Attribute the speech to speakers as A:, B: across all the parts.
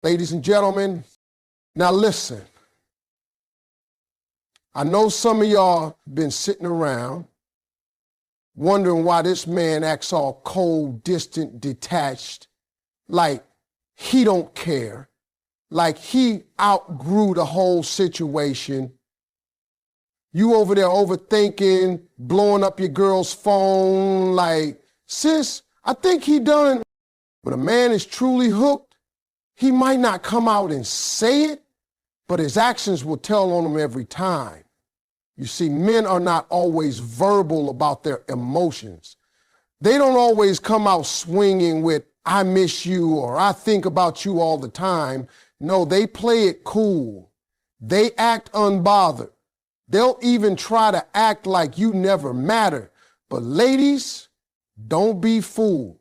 A: Ladies and gentlemen, now listen. I know some of y'all been sitting around wondering why this man acts all cold, distant, detached, like he don't care, like he outgrew the whole situation. You over there overthinking, blowing up your girl's phone, like, sis, I think he done. When a man is truly hooked, he might not come out and say it, but his actions will tell on him every time. You see, men are not always verbal about their emotions. They don't always come out swinging with, I miss you, or I think about you all the time. No, they play it cool. They act unbothered. They'll even try to act like you never matter. But ladies, don't be fooled.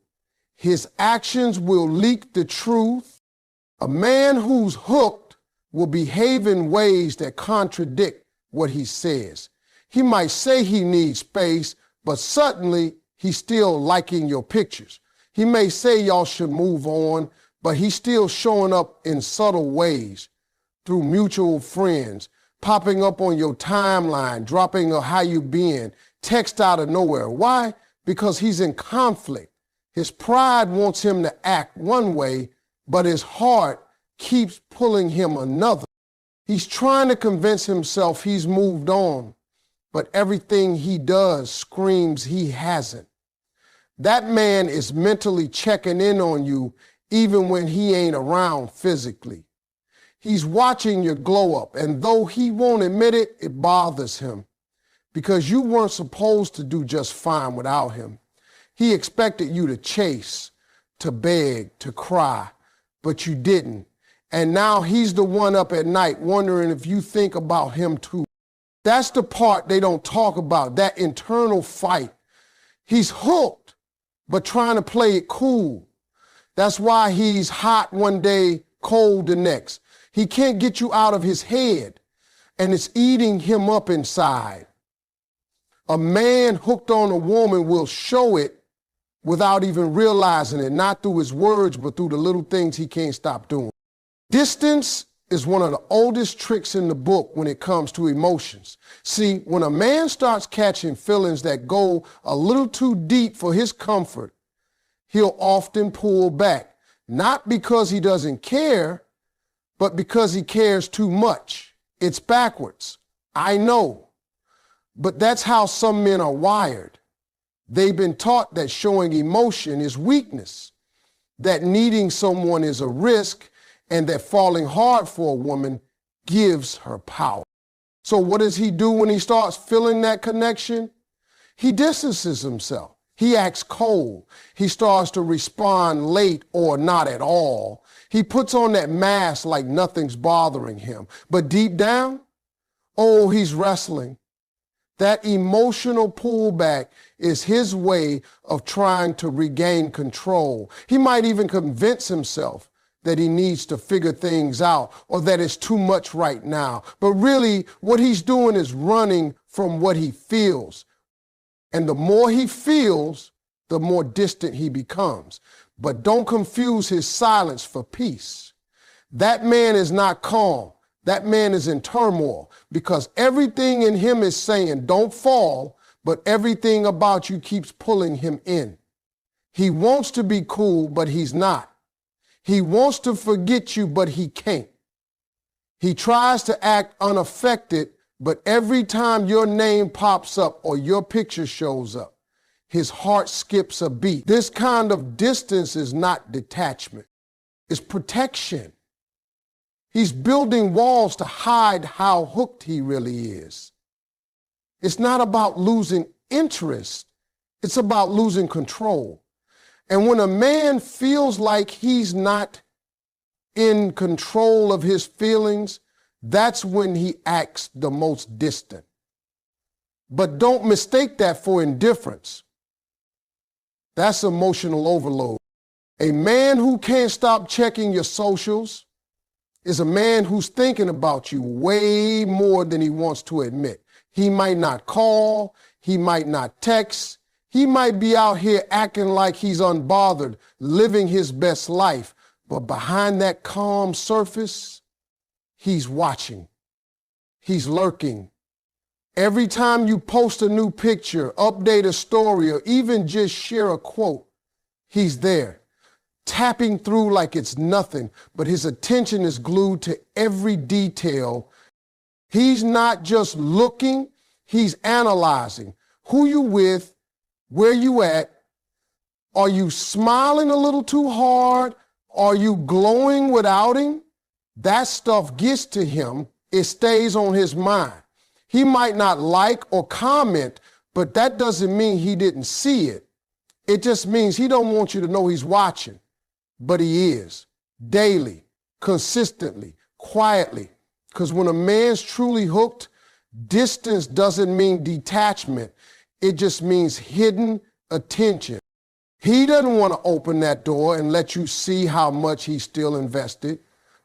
A: His actions will leak the truth. A man who's hooked will behave in ways that contradict what he says. He might say he needs space, but suddenly he's still liking your pictures. He may say y'all should move on, but he's still showing up in subtle ways through mutual friends, popping up on your timeline, dropping a how you been, text out of nowhere. Why? Because he's in conflict. His pride wants him to act one way, but his heart keeps pulling him another. He's trying to convince himself he's moved on, but everything he does screams he hasn't. That man is mentally checking in on you even when he ain't around physically. He's watching your glow up, and though he won't admit it, it bothers him because you weren't supposed to do just fine without him. He expected you to chase, to beg, to cry, but you didn't. And now he's the one up at night wondering if you think about him too. That's the part they don't talk about, that internal fight. He's hooked, but trying to play it cool. That's why he's hot one day, cold the next. He can't get you out of his head, and it's eating him up inside. A man hooked on a woman will show it without even realizing it, not through his words, but through the little things he can't stop doing. Distance is one of the oldest tricks in the book when it comes to emotions. See, when a man starts catching feelings that go a little too deep for his comfort, he'll often pull back, not because he doesn't care, but because he cares too much. It's backwards. I know. But that's how some men are wired. They've been taught that showing emotion is weakness, that needing someone is a risk, and that falling hard for a woman gives her power. So what does he do when he starts feeling that connection? He distances himself. He acts cold. He starts to respond late or not at all. He puts on that mask like nothing's bothering him. But deep down, oh, he's wrestling. That emotional pullback is his way of trying to regain control. He might even convince himself that he needs to figure things out or that it's too much right now. But really, what he's doing is running from what he feels. And the more he feels, the more distant he becomes. But don't confuse his silence for peace. That man is not calm. That man is in turmoil because everything in him is saying, don't fall, but everything about you keeps pulling him in. He wants to be cool, but he's not. He wants to forget you, but he can't. He tries to act unaffected, but every time your name pops up or your picture shows up, his heart skips a beat. This kind of distance is not detachment. It's protection. He's building walls to hide how hooked he really is. It's not about losing interest. It's about losing control. And when a man feels like he's not in control of his feelings, that's when he acts the most distant. But don't mistake that for indifference. That's emotional overload. A man who can't stop checking your socials is a man who's thinking about you way more than he wants to admit. He might not call, he might not text, he might be out here acting like he's unbothered, living his best life, But behind that calm surface, he's watching. He's lurking. Every time you post a new picture, update a story, or even just share a quote, he's there, tapping through like it's nothing, but his attention is glued to every detail. He's not just looking, he's analyzing. Who you with, where you at, are you smiling a little too hard? Are you glowing without him? That stuff gets to him. It stays on his mind. He might not like or comment, but that doesn't mean he didn't see it. It just means he don't want you to know he's watching, but he is, daily, consistently, quietly. Because when a man's truly hooked, distance doesn't mean detachment. It just means hidden attention. He doesn't want to open that door and let you see how much he's still invested,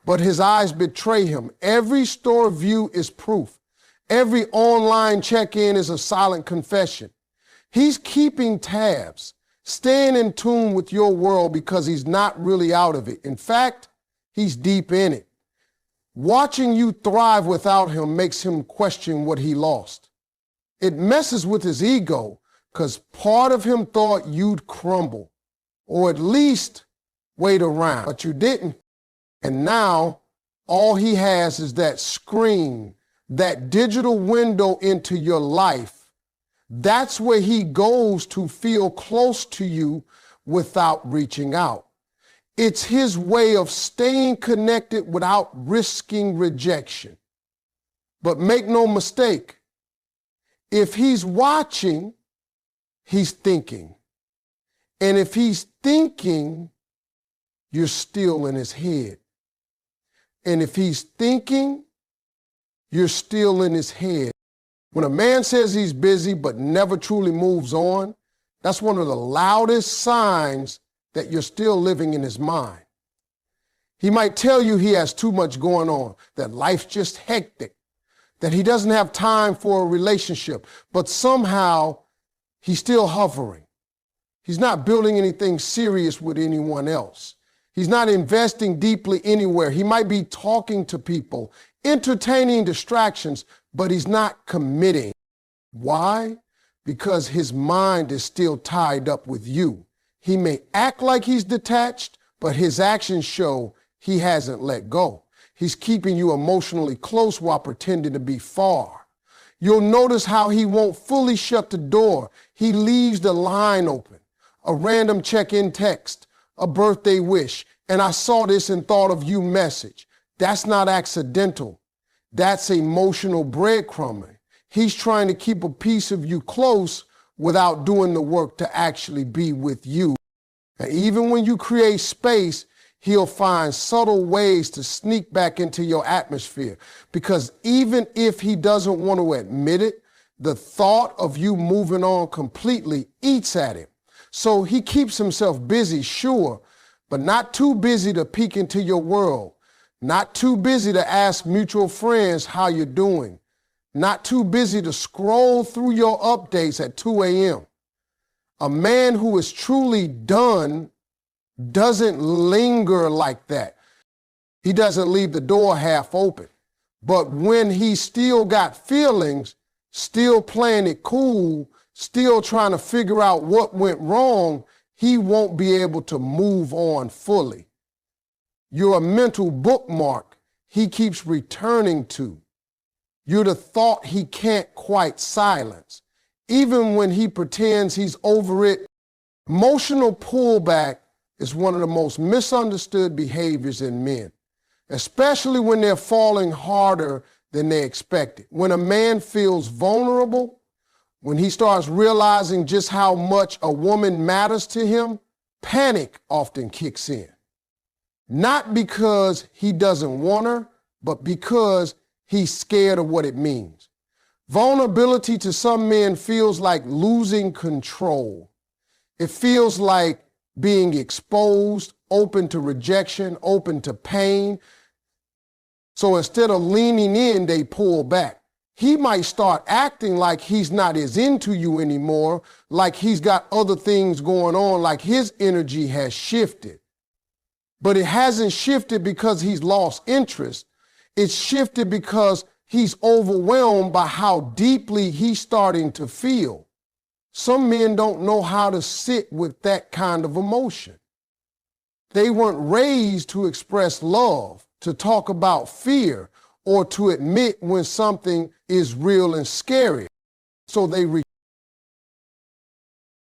A: but his eyes betray him. Every store view is proof. Every online check-in is a silent confession. He's keeping tabs, staying in tune with your world because he's not really out of it. In fact, he's deep in it. Watching you thrive without him makes him question what he lost. It messes with his ego because part of him thought you'd crumble, or at least wait around, but you didn't. And now all he has is that screen, that digital window into your life. That's where he goes to feel close to you without reaching out. It's his way of staying connected without risking rejection. But make no mistake, if he's watching, he's thinking. And if he's thinking, you're still in his head. And if he's thinking, you're still in his head. When a man says he's busy but never truly moves on, that's one of the loudest signs that you're still living in his mind. He might tell you he has too much going on, that life's just hectic, that he doesn't have time for a relationship, but somehow he's still hovering. He's not building anything serious with anyone else. He's not investing deeply anywhere. He might be talking to people, entertaining distractions, but he's not committing. Why? Because his mind is still tied up with you. He may act like he's detached, but his actions show he hasn't let go. He's keeping you emotionally close while pretending to be far. You'll notice how he won't fully shut the door. He leaves the line open. A random check-in text, a birthday wish, and I saw this and thought of you message. That's not accidental. That's emotional breadcrumbing. He's trying to keep a piece of you close without doing the work to actually be with you. And even when you create space, he'll find subtle ways to sneak back into your atmosphere. Because even if he doesn't want to admit it, the thought of you moving on completely eats at him. So he keeps himself busy, sure, but not too busy to peek into your world. Not too busy to ask mutual friends how you're doing. Not too busy to scroll through your updates at 2 a.m. A man who is truly done doesn't linger like that. He doesn't leave the door half open. But when he's still got feelings, still playing it cool, still trying to figure out what went wrong, he won't be able to move on fully. You're a mental bookmark he keeps returning to. You're the thought he can't quite silence. Even when he pretends he's over it, emotional pullback is one of the most misunderstood behaviors in men, especially when they're falling harder than they expected. When a man feels vulnerable, when he starts realizing just how much a woman matters to him, panic often kicks in. Not because he doesn't want her, but because he's scared of what it means. Vulnerability to some men feels like losing control. It feels like being exposed, open to rejection, open to pain. So instead of leaning in, they pull back. He might start acting like he's not as into you anymore, like he's got other things going on, like his energy has shifted. But it hasn't shifted because he's lost interest. It's shifted because he's overwhelmed by how deeply he's starting to feel. Some men don't know how to sit with that kind of emotion. They weren't raised to express love, to talk about fear, or to admit when something is real and scary. So they